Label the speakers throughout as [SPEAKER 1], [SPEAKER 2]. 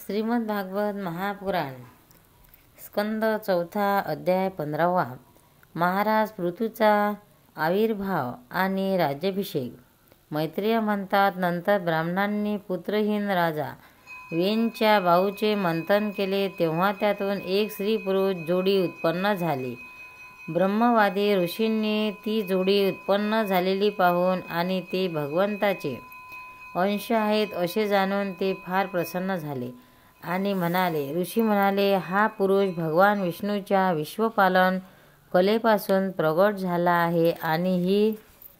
[SPEAKER 1] श्रीमद भागवत महापुराण स्कंद चौथा अध्याय 15वा. महाराज पृथूचा आविर्भाव आणि राज्याभिषेक. मैत्रेय म्हणतात, नंतर ब्राह्मणांनी पुत्रहीन राजा वेनच्या भाऊचे मंथन केले, तेव्हा त्यातून एक स्त्री पुरुष जोडी उत्पन्न झाली. ब्रह्मवादी ऋषींनी ती जोडी उत्पन्न झालेली पाहून आणि ते भगवंताचे अंश आहेत असे जाणून ते फार प्रसन्न झाले आणि म्हणाले. ऋषी म्हणाले, हा पुरुष भगवान विष्णूच्या विश्वपालन कलेपासून प्रगट झाला आहे आणि ही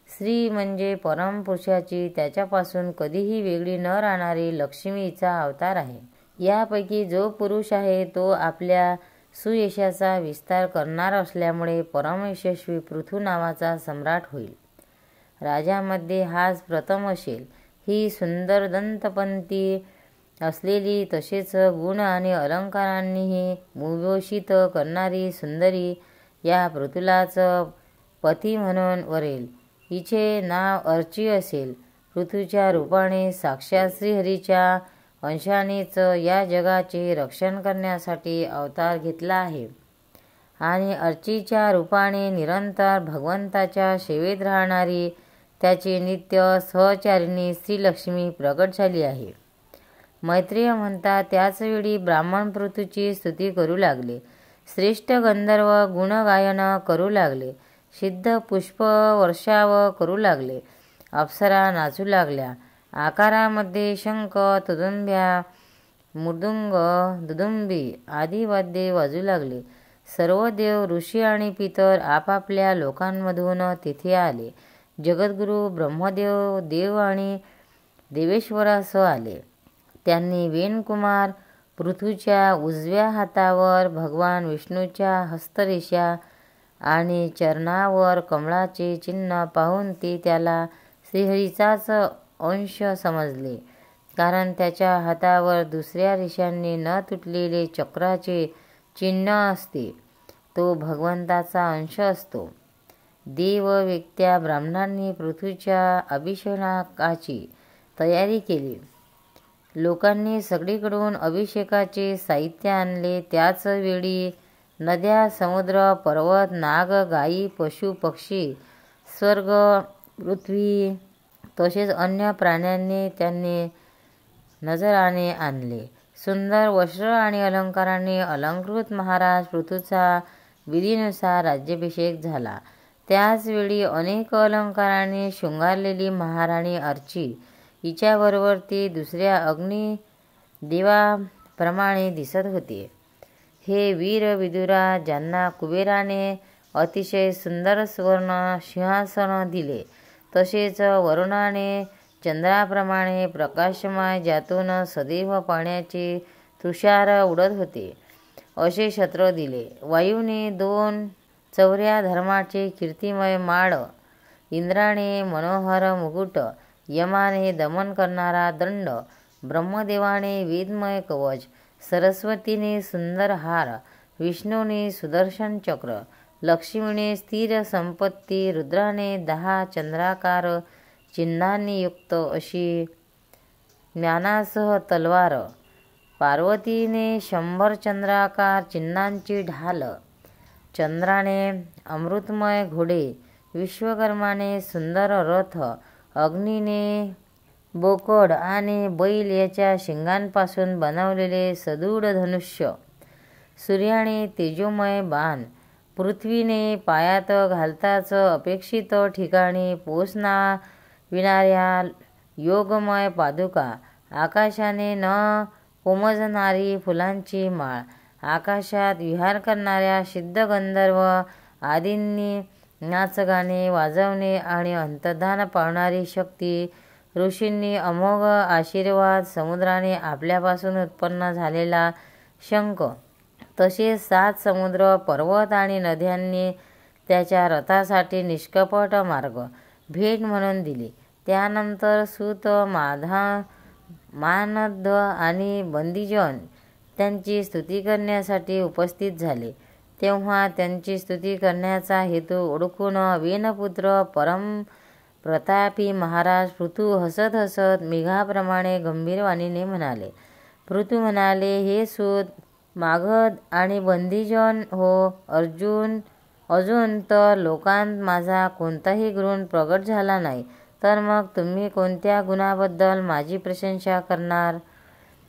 [SPEAKER 1] स्त्री म्हणजे परमपुरुषाची त्याच्यापासून कधीही वेगळी न राहणारी लक्ष्मीचा अवतार आहे. यापैकी जो पुरुष आहे तो आपल्या सुयशाचा विस्तार करणार असल्यामुळे परमयशस्वी पृथू नावाचा सम्राट होईल. राजामध्ये हाच प्रथम असेल. ही सुंदर दंतपंती असलेली तसेच गुण आणि अलंकारांनीही विभूषित करणारी सुंदरी या पृथूलाच पती म्हणून वरेल. हिचे नाव अर्ची असेल. पृथूच्या रूपाने साक्षात श्रीहरीच्या अंशानेच या जगाचे रक्षण करण्यासाठी अवतार घेतला आहे आणि अर्चीच्या रूपाने निरंतर भगवंताच्या सेवेत राहणारी त्याची नित्य सहचारिणी श्रीलक्ष्मी प्रगट झाली आहे. मैत्रेय म्हणतात, त्याचवेळी ब्राह्मण पृथूची स्तुती करू लागले. श्रेष्ठ गंधर्व गुणगायन करू लागले. सिद्ध पुष्प वर्षाव करू लागले. अप्सरा नाचू लागल्या. आकारामध्ये शंख, तुदुंब्या, मृदुंग, दुदुंबी आदी वाद्ये वाजू लागले. सर्व देव, ऋषी आणि पितर आपापल्या लोकांमधून तिथे आले. जगद्गुरु ब्रह्मदेव देव आणि देवेश्वरासह आले. त्यांनी वेणकुमार पृथूच्या उजव्या हातावर भगवान विष्णूच्या हस्तरेषा आणि चरणावर कमळाचे चिन्ह पाहून ते त्याला श्रीहरीचाच अंश समजले, कारण त्याच्या हातावर दुसऱ्या रेषांनी न तुटलेले चक्राचे चिन्ह असते. तो भगवंताचा अंश असतो. देव व्यक्त्या ब्राह्मणांनी पृथूच्या अभिषेकाची तयारी केली. लोकांनी सगळीकडून अभिषेकाचे साहित्य आणले. त्याच वेळी नद्या, समुद्र, पर्वत, नाग, गायी, पशु, पक्षी, स्वर्ग, पृथ्वी तसेच अन्य प्राण्यांनी त्यांनी नजराने आणले. सुंदर वस्त्र आणि अलंकारांनी अलंकृत महाराज पृथूचा विधीनुसार राज्याभिषेक झाला. त्याच वेळी अनेक अलंकारांनी शृंगारलेली महाराणी अर्ची हिच्याबरोबर ती दुसऱ्या अग्नी देवाप्रमाणे दिसत होते. हे वीर विदुरा, ज्यांना कुबेराने अतिशय सुंदर सुवर्ण सिंहासन दिले, तसेच वरुणाने चंद्राप्रमाणे प्रकाशमय, ज्यातून सदैव पाण्याचे तुषार उडत होते, असे छत्र दिले. वायूने 2 चौऱ्या धर्माचे कीर्तिमय माळ, इंद्राने मनोहर मुकुट, यमाने दमन करणारा दंड, ब्रह्मदेवाने वेदमय कवच, सरस्वतीने सुंदर हार, विष्णूने सुदर्शन चक्र, लक्ष्मीने स्थिर संपत्ती, रुद्राने 10 चंद्राकार चिन्हांनी युक्त अशी ज्ञानासह तलवार, पार्वतीने 100 चंद्राकार चिन्हांची ढाल, चंद्राने अमृतमय घोडे, विश्वकर्माने सुंदर रथ, अग्नीने बोकड आणि बैल याच्या शिंगांपासून बनवलेले सदृढ धनुष्य, सूर्याने तेजोमय बाण, पृथ्वीने पायात घालताच अपेक्षित ठिकाणी पोचविणाऱ्या योगमय पादुका, आकाशाने न कोमजणारी फुलांची माळ, आकाशात विहार करणाऱ्या सिद्ध गंधर्व आदींनी नाचगाणे वाजवणे आणि अंतर्धान पावणारी शक्ती, ऋषींनी अमोघ आशीर्वाद, समुद्राने आपल्यापासून उत्पन्न झालेला शंख, तसेच 7 समुद्र, पर्वत आणि नद्यांनी त्याच्या रथासाठी निष्कपट मार्ग भेट म्हणून दिली. त्यानंतर सूत, मानद आणि बंदीजन त्यांची स्तुती करण्यासाठी उपस्थित झाले. तेव्हा त्यांची स्तुती करण्याचा हेतू ओळखून वेनपुत्र परम प्रतापी महाराज पृथू हसत हसत मेघाप्रमाणे गंभीर वाणीने म्हणाले, पृथू म्हणाले, हे सूत मागध आणि बंदीजन हो अर्जुन, अजून तर लोकांत माझा कोणताही गुण प्रगट झाला नाही, तर मग तुम्ही कोणत्या गुणाबद्दल माझी प्रशंसा करणार?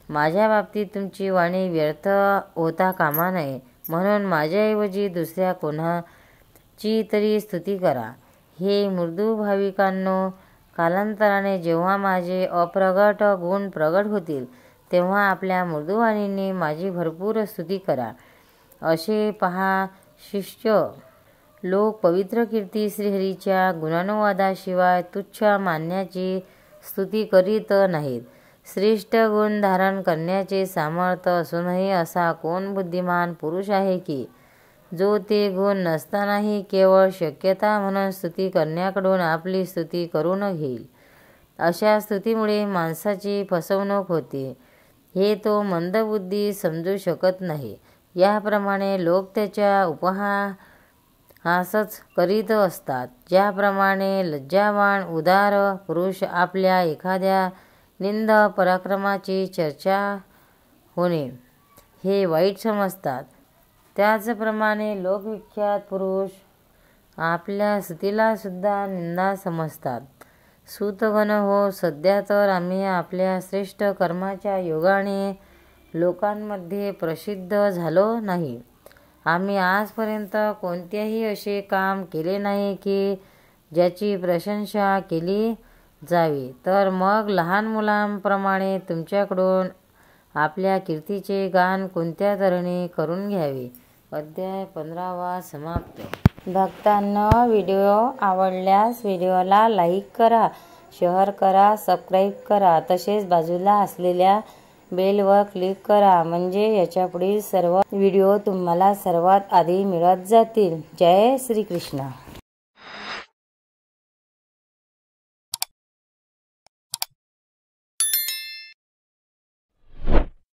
[SPEAKER 1] माझ्या बाबतीत तुमची वाणी व्यर्थ होता कामा नये, म्हणून माझ्याऐवजी दुसऱ्या कोणाची तरी स्तुती करा. हे मृदू भाविकांनो, कालांतराने जेव्हा माझे अप्रगट गुण प्रगट होतील, तेव्हा आपल्या मृदू वाणीने माझी भरपूर स्तुती करा. असे पहा शिष्य लोक पवित्र कीर्ती श्रीहरीच्या गुणानुवादाशिवाय तुच्छ मानण्याची स्तुती करीत नाहीत. श्रेष्ठ गुण धारण करण्याचे सामर्थ्य असूनही असा कोण बुद्धिमान पुरुष आहे की जो ते गुण नसतानाही केवळ शक्यता म्हणून स्तुती करण्याकडून आपली स्तुती करून घेईल. अशा स्तुतीमुळे माणसाची फसवणूक होते, हे तो मंदबुद्धी समजू शकत नाही. याप्रमाणे लोक त्याच्या उपहासच करीत असतात. ज्याप्रमाणे लज्जावान उदार पुरुष आपल्या एखाद्या निंद पराक्रमाची चर्चा होणे हे वाईट समजतात, त्याचप्रमाणे लोकविख्यात पुरुष आपल्या स्तुतीला सुद्धा निंदा समजतात. सूतगण हो, सध्या तर आम्ही आपल्या श्रेष्ठ कर्माच्या योगाने लोकांमध्ये प्रसिद्ध झालो नाही. आम्ही आजपर्यंत कोणतेही असे काम केले नाही की ज्याची प्रशंसा केली जावी, तर मग लहान मुलांप्रमाणे तुमच्याकडून आपल्या कीर्तीचे गान कोणत्या तऱ्हेने करून घ्यावे. अध्याय 15 समाप्त. भक्तांनो, व्हिडिओ आवडल्यास व्हिडिओला लाईक करा, शेअर करा, सबस्क्राईब करा. तसेच बाजूला असलेल्या बेलवर क्लिक करा, म्हणजे याच्यापुढील सर्व व्हिडिओ तुम्हाला सर्वात आधी मिळत जातील. जय श्री कृष्ण.